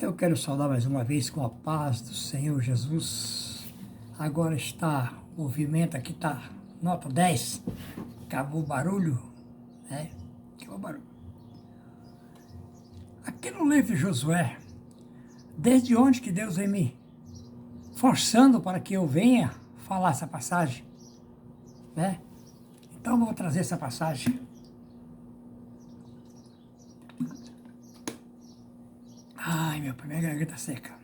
Eu quero saudar mais uma vez com a paz do Senhor Jesus. Agora está, o movimento aqui está, nota 10. Acabou o barulho, né? Acabou o barulho. Aqui no livro de Josué, desde onde que Deus vem me forçando para que eu venha falar essa passagem, né? Então eu vou trazer essa passagem. Ai, minha garganta seca.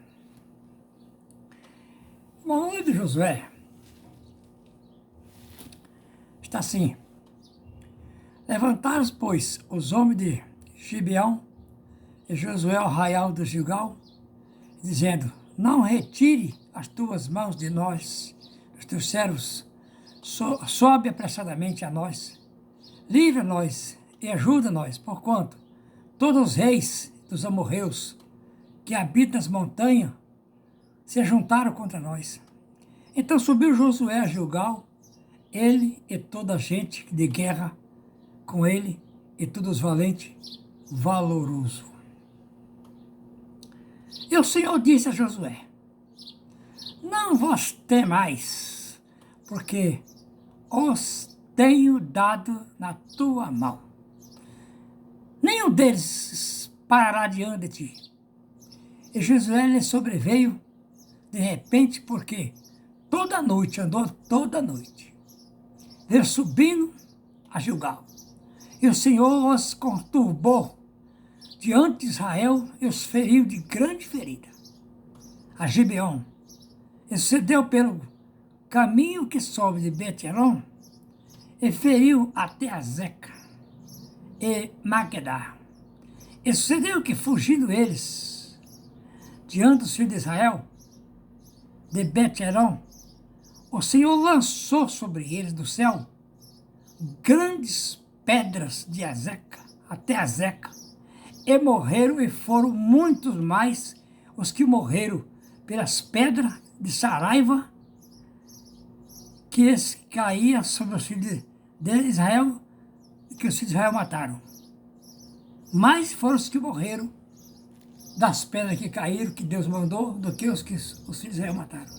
No livro de Josué, está assim: levantaram, pois, os homens de Gibeão e Josué ao arraial do Gilgal, dizendo: não retire as tuas mãos de nós, dos teus servos, sobe apressadamente a nós, livra-nos e ajuda-nos, porquanto todos os reis dos amorreus que habitam nas montanhas se juntaram contra nós. Então subiu Josué a Gilgal, ele e toda a gente de guerra com ele, e todos os valentes, valoroso. E o Senhor disse a Josué: não vos temais, porque os tenho dado na tua mão. Nenhum deles parará diante de ti. E Josué lhe sobreveio de repente, porque toda noite, andou toda noite, veio subindo a Gilgal. E o Senhor os conturbou diante de Israel e os feriu de grande ferida. A Gibeão, e sucedeu pelo caminho que sobe de Bet-Horon, e feriu até Azeca e Maquedá. E sucedeu que, fugindo eles diante dos filhos de Israel, de Bet-Horon, o Senhor lançou sobre eles do céu grandes pedras de Azeca, até Azeca, e morreram, e foram muitos mais os que morreram pelas pedras de Saraiva, que caíam sobre os filhos de Israel, que os filhos de Israel mataram. Mais foram os que morreram das pedras que caíram, que Deus mandou, do que os filhos de Israel mataram.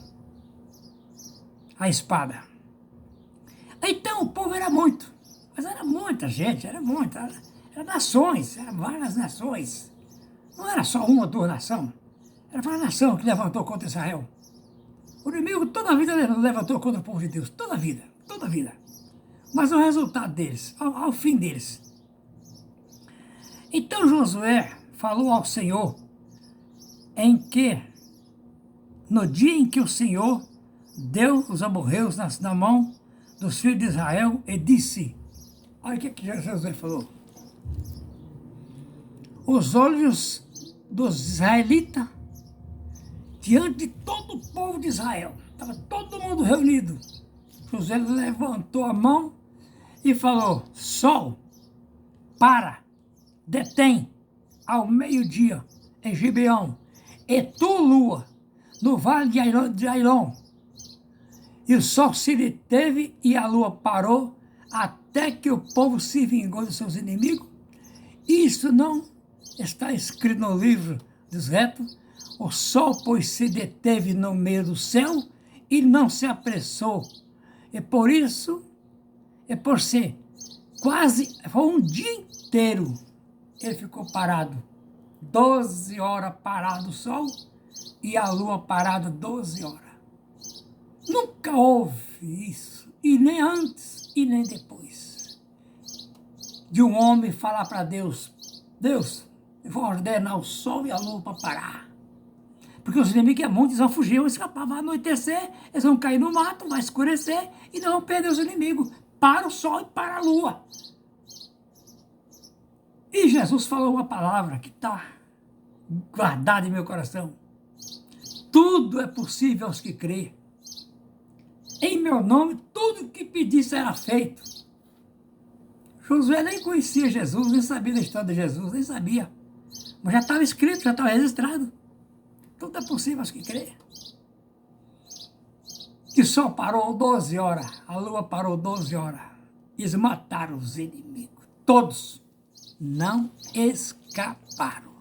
A espada. Então o povo era muito, mas era muita gente, era nações, eram várias nações. Não era só uma ou duas nações, era várias nações que levantou contra Israel. O inimigo toda a vida levantou contra o povo de Deus, toda a vida, toda a vida. Mas o resultado deles, ao fim deles. Então Josué falou ao Senhor no dia em que o Senhor deu os amorreus na mão dos filhos de Israel, e disse, olha o que Josué falou: os olhos dos israelitas diante de todo o povo de Israel, estava todo mundo reunido. Josué levantou a mão e falou: sol, para, detém ao meio-dia em Gibeão, e tu, lua, no vale de Ailon. E o sol se deteve e a lua parou, até que o povo se vingou dos seus inimigos. Isso não está escrito no livro dos retos. O sol, pois, se deteve no meio do céu e não se apressou. E por isso, por ser foi um dia inteiro, ele ficou parado. 12 horas parado o sol e a lua parada 12 horas. Nunca houve isso, e nem antes e nem depois, de um homem falar para Deus: Deus, eu vou ordenar o sol e a lua para parar. Porque os inimigos é muito, eles vão fugir, vão escapar, vai anoitecer, eles vão cair no mato, vai escurecer e não vão perder os inimigos. Para o sol e para a lua. E Jesus falou uma palavra que está guardada em meu coração: tudo é possível aos que crêem. Em meu nome, tudo que pedir será feito. Josué nem conhecia Jesus, nem sabia da história de Jesus, nem sabia. Mas já estava escrito, já estava registrado. Tudo é possível aos que crêem. E o sol parou 12 horas, a lua parou 12 horas. Eles mataram os inimigos, todos. Não escaparam.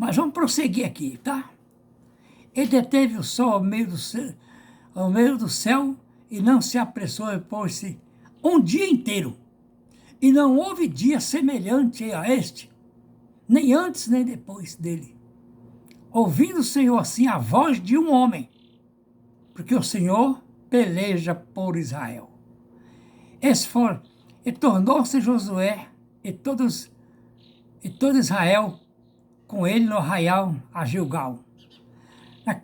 Mas vamos prosseguir aqui, tá? Ele deteve o sol ao meio do céu e não se apressou a pôr-se um dia inteiro. E não houve dia semelhante a este, nem antes nem depois dele. Ouvindo o Senhor assim a voz de um homem, porque o Senhor peleja por Israel. E tornou-se Josué e todo Israel com ele no arraial a Gilgal.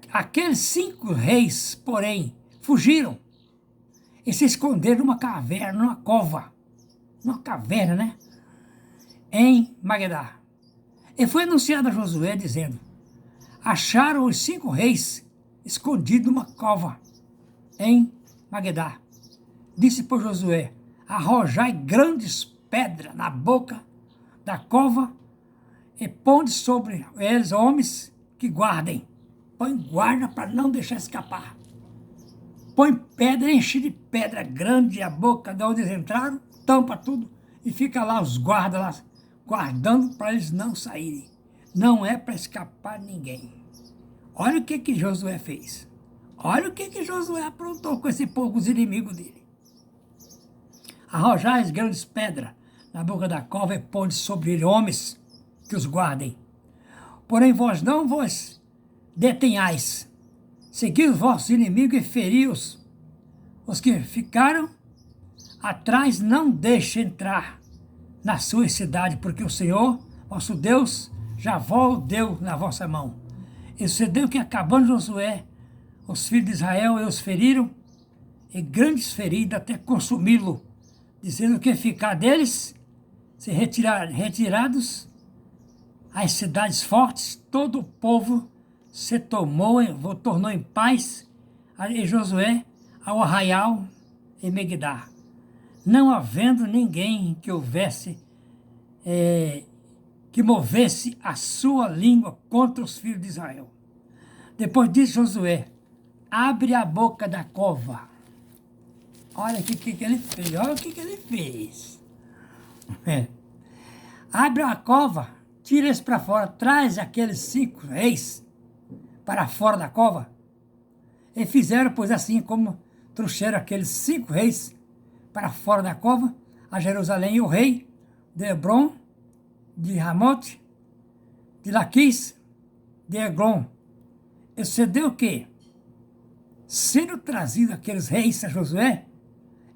Aqueles 5 reis, porém, fugiram e se esconderam numa caverna, numa caverna, né? Em Magedá. E foi anunciado a Josué, dizendo: acharam os 5 reis escondidos numa cova em Magedá. Disse por Josué: arrojai grandes pedras na boca da cova e ponde sobre eles homens que guardem. Põe guarda para não deixar escapar. Põe pedra, enche de pedra grande a boca de onde eles entraram, tampa tudo e fica lá os guardas lá, guardando para eles não saírem. Não é para escapar ninguém. Olha o que Josué fez. Olha o que Josué aprontou com esse povo, os inimigos dele. Arrojai as grandes pedras na boca da cova e ponde sobre ele homens que os guardem. Porém vós não vos detenhais. Segui os vossos inimigos e feri-os. Os que ficaram atrás não deixe entrar na sua cidade, porque o Senhor, vosso Deus, já vos deu na vossa mão. E sucedeu que, acabando Josué, os filhos de Israel, e os feriram, e grandes feridas até consumi-lo, dizendo que ficar deles, se retirados às cidades fortes, todo o povo se tornou em paz, e Josué ao arraial em Megidá, não havendo ninguém que que movesse a sua língua contra os filhos de Israel. Depois disse Josué: abre a boca da cova. Olha o que ele fez, olha o que ele fez. Abre a cova, tira eles para fora, traz aqueles 5 reis para fora da cova. E fizeram, pois, assim como trouxeram aqueles 5 reis para fora da cova, a Jerusalém, e o rei de Hebron, de Ramote, de Laquis, de Eglon. E sucedeu que, sendo trazido aqueles reis a Josué,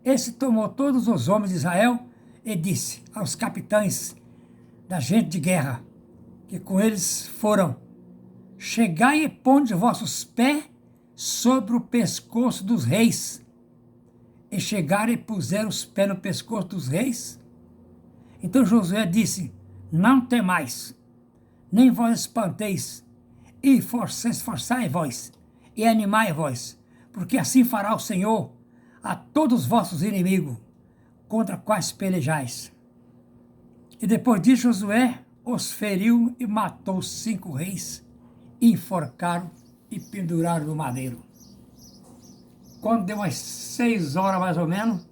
esse tomou todos os homens de Israel e disse aos capitães da gente de guerra, que com eles foram: chegai e ponde vossos pés sobre o pescoço dos reis. E chegaram e puseram os pés no pescoço dos reis. Então Josué disse: não temais, nem vós espanteis, e esforçai vós, e animai vós, porque assim fará o Senhor a todos os vossos inimigos, contra quais pelejais. E depois disso Josué os feriu e matou os 5 reis, enforcaram e penduraram no madeiro. Quando deu umas 6 horas mais ou menos,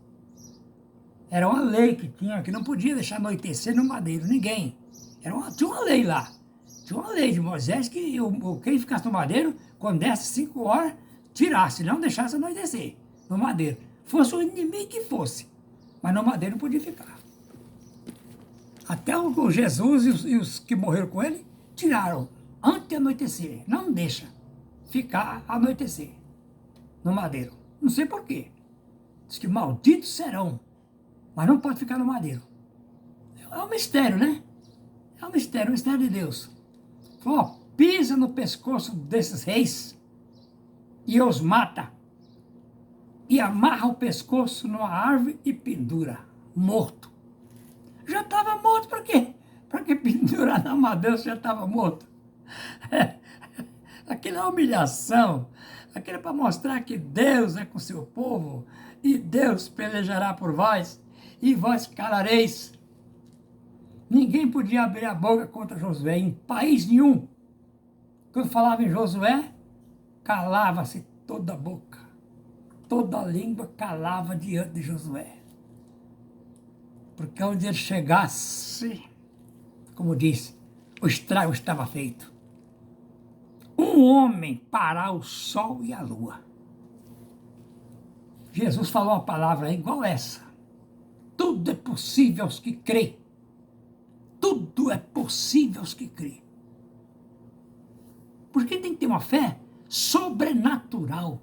era uma lei que tinha, que não podia deixar anoitecer no madeiro, ninguém. Tinha uma lei lá, tinha uma lei de Moisés que quem ficasse no madeiro, quando desse 5 horas, tirasse, não deixasse anoitecer no madeiro. Fosse o inimigo que fosse, mas no madeiro não podia ficar. Até o Jesus e os que morreram com ele, tiraram antes de anoitecer. Não deixa ficar anoitecer no madeiro. Não sei por quê. Diz que malditos serão, mas não pode ficar no madeiro. É um mistério, né? É um mistério de Deus. Falou: pisa no pescoço desses reis e os mata. E amarra o pescoço numa árvore e pendura, morto. Já estava morto, para quê? Para que pendurar na madeira se já estava morto? Aquilo é uma humilhação. Aquilo é para mostrar que Deus é com seu povo e Deus pelejará por vós e vós calareis. Ninguém podia abrir a boca contra Josué em país nenhum. Quando falava em Josué, calava-se toda a boca. Toda a língua calava diante de Josué. Porque onde ele chegasse, como disse, o estrago estava feito. um homem parar o sol e a lua? Jesus falou uma palavra igual essa. Tudo é possível aos que crê. Tudo é possível aos que crê. Porque tem que ter uma fé sobrenatural.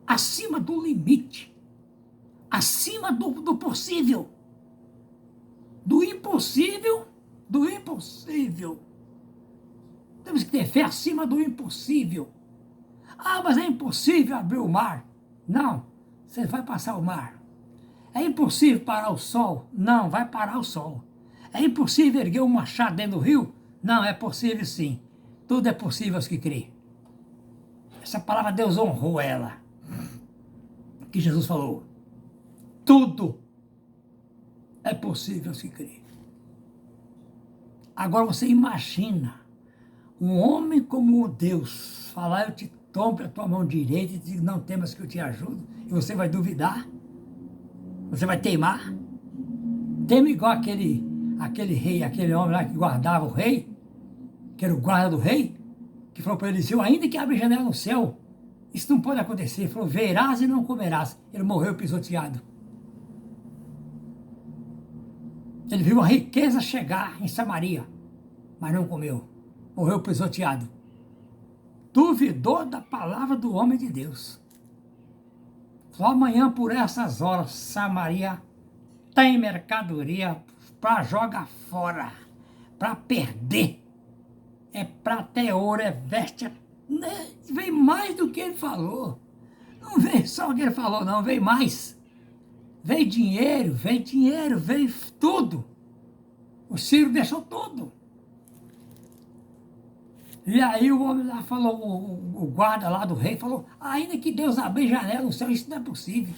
Acima do limite. Acima do possível. Do impossível. Do impossível. Temos que ter fé acima do impossível. Ah, mas é impossível abrir o mar. Não, você vai passar o mar. É impossível parar o sol. Não, vai parar o sol. É impossível erguer um machado dentro do rio. Não, é possível sim. Tudo é possível aos que crê. Essa palavra Deus honrou ela. Que Jesus falou. Tudo é possível aos que crê. Agora você imagina um homem como Deus falar, eu te tomo a tua mão direita e te digo, não temas que eu te ajudo. E você vai duvidar? Você vai teimar? Tema igual aquele rei, aquele homem lá que guardava o rei, que era o guarda do rei, que falou para Eliseu, ainda que abre janela no céu, isso não pode acontecer. Ele falou, verás e não comerás. Ele morreu pisoteado. Ele viu a riqueza chegar em Samaria, mas não comeu. Morreu pisoteado. Duvidou da palavra do homem de Deus. Só amanhã, por essas horas, Samaria tem mercadoria para jogar fora, para perder. É prata, é ouro, é veste, vem mais do que ele falou. Não vem só o que ele falou, não, vem mais. Veio dinheiro, veio tudo. O Ciro deixou tudo. E aí o homem lá falou, o guarda lá do rei falou, ainda que Deus abrir janela no céu, isso não é possível.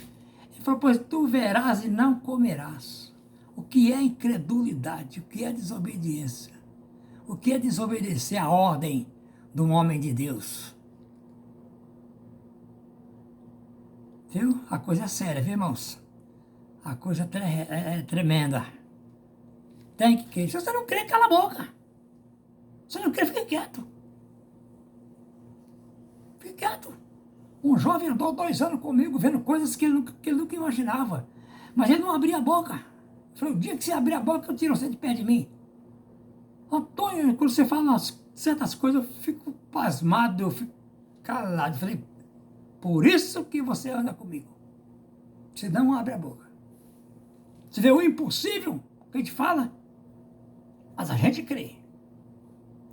Ele falou, pois tu verás e não comerás. O que é incredulidade? O que é desobediência? O que é desobedecer à ordem de um homem de Deus? Viu? A coisa é séria, viu, irmãos? A coisa é tremenda. Tem que crer. Se você não crê, cala a boca. Se você não crê, fica quieto. Fique quieto. Um jovem andou 2 anos comigo, vendo coisas que ele nunca imaginava. Mas ele não abria a boca. Ele falou, o dia que você abrir a boca, eu tiro você de pé de mim. Antônio, quando você fala certas coisas, eu fico pasmado, eu fico calado. Eu falei, por isso que você anda comigo. Você não abre a boca. Você vê o impossível que a gente fala, mas a gente crê.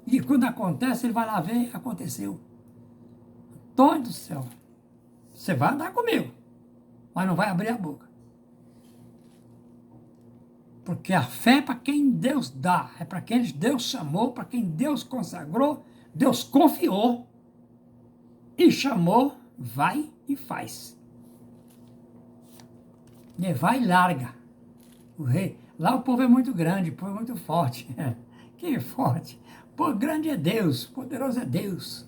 E quando acontece, ele vai lá ver, aconteceu. Antônio do céu, você vai andar comigo, mas não vai abrir a boca. Porque a fé é para quem Deus dá, é para quem Deus chamou, para quem Deus consagrou, Deus confiou e chamou, vai e faz. E vai e larga. O rei, lá o povo é muito grande, o povo é muito forte. Que forte. Pô, grande é Deus, poderoso é Deus.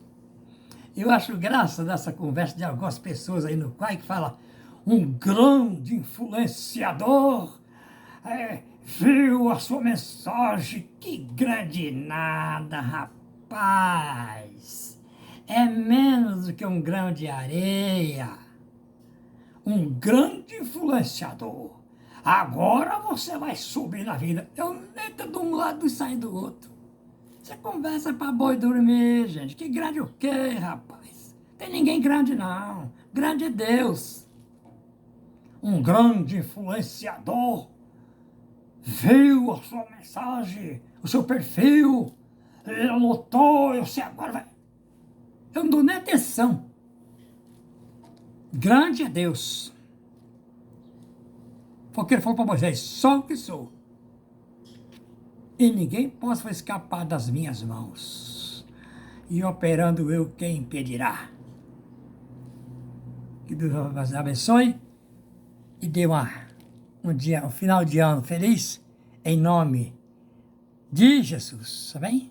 Eu acho graça dessa conversa de algumas pessoas aí no quai que fala um grande influenciador viu a sua mensagem. Que grande nada, rapaz. É menos do que um grão de areia. Um grande influenciador. Agora você vai subir na vida. Eu meto de um lado e saio do outro. Você conversa pra boi dormir, gente. Que grande o quê, rapaz? Tem ninguém grande, não. Grande é Deus. Um grande influenciador viu a sua mensagem, o seu perfil, ele anotou, eu sei agora vai. Eu não dou nem atenção. Grande é Deus. Porque ele falou para Moisés, só o que sou. E ninguém possa escapar das minhas mãos. E operando eu, quem impedirá? Que Deus abençoe e dê um final de ano feliz, em nome de Jesus, tá bem?